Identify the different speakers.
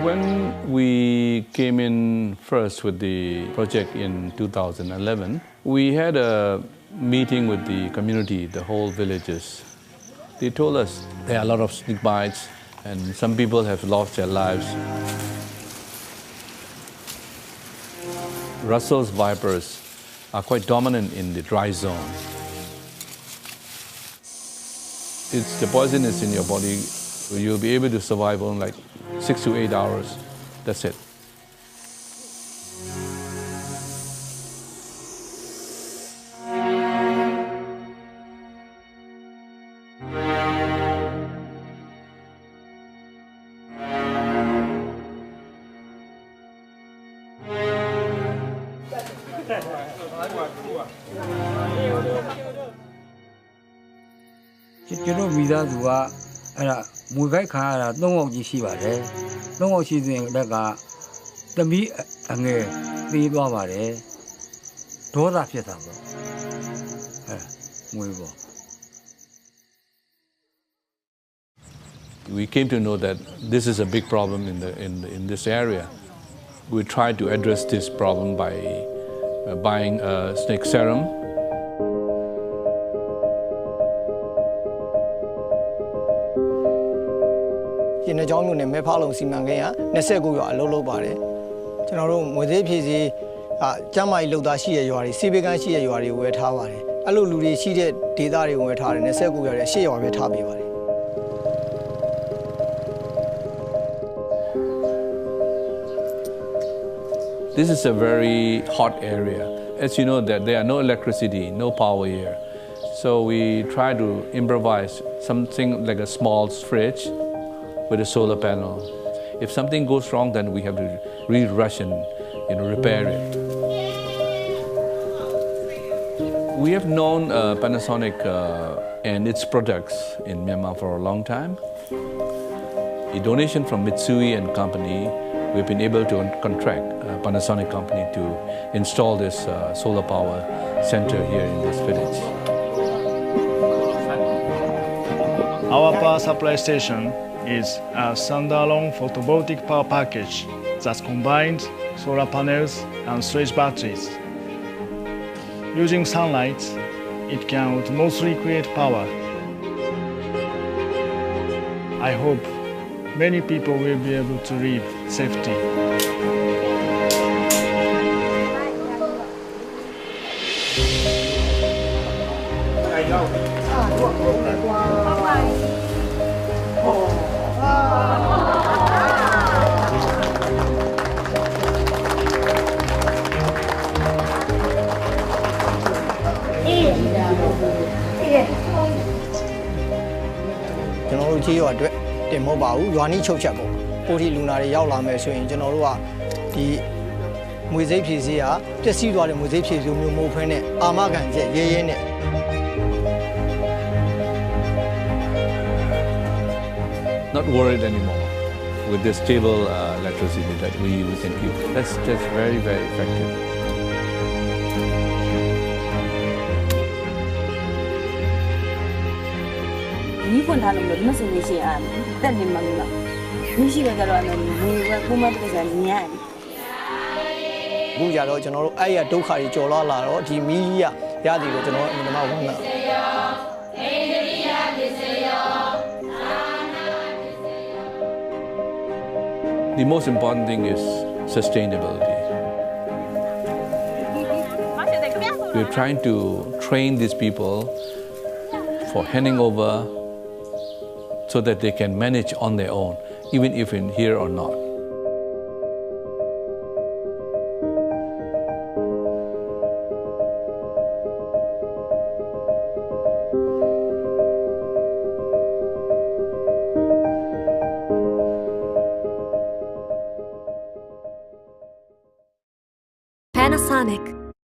Speaker 1: When we came in first with the project in 2011, we had a meeting with the community, the whole villages. They told us there are a lot of snake bites and some people have lost their lives. Russell's vipers are quite dominant in the dry zone. It's the poison is in your body. You'll be able to survive on like 6 to 8 hours. That's it.
Speaker 2: Chúng mình ra rồi là mỗi cái khá là đông ông chỉ xí vào đấy, đông ông xí thì đại cả tâm lý anh nghe đi qua vào đấy, đó là phía sau đó, mỗi bộ.
Speaker 1: We came to know that this is a big problem in this area. We tried to address this problem by buying a snake serum.
Speaker 3: In the jungle, Mae Fah Luang Foundation, Nesegu are low body. General Mozepisi, Jamai Ludashi, you are Sibiganshi, you are with Hawaii. Alulu, she did Didari with her, Nesegu, she or with Tabi.
Speaker 1: This is a very hot area. As you know, that there are no electricity, no power here. So we try to improvise something like a small fridge with a solar panel. If something goes wrong, then we have to really rush and repair it. We have known Panasonic and its products in Myanmar for a long time. A donation from Mitsui and company, we've been able to contract Panasonic company to install this solar power center here in this village.
Speaker 4: Our power supply station is a standalone photovoltaic power package that combines solar panels and storage batteries. Using sunlight, it can mostly create power. I hope many people will be able to live safely.
Speaker 3: You are the mobile, you are niche chapel. Poti Lunar Yala Meso in Genoa, the Muse PCA, the Sidwa Muse PCA, Mopene, Amagan, Yene.
Speaker 1: Not worried anymore with the stable electricity that we can keep. That's very, very effective.
Speaker 5: We can have a message and then the Mangla. We should have a woman present.
Speaker 3: Bujaro, General, I do carry Jola, or the media, Yadi, General, in the Mawanga.
Speaker 1: The most important thing is sustainability. We're trying to train these people for handing over so that they can manage on their own, even if in here or not.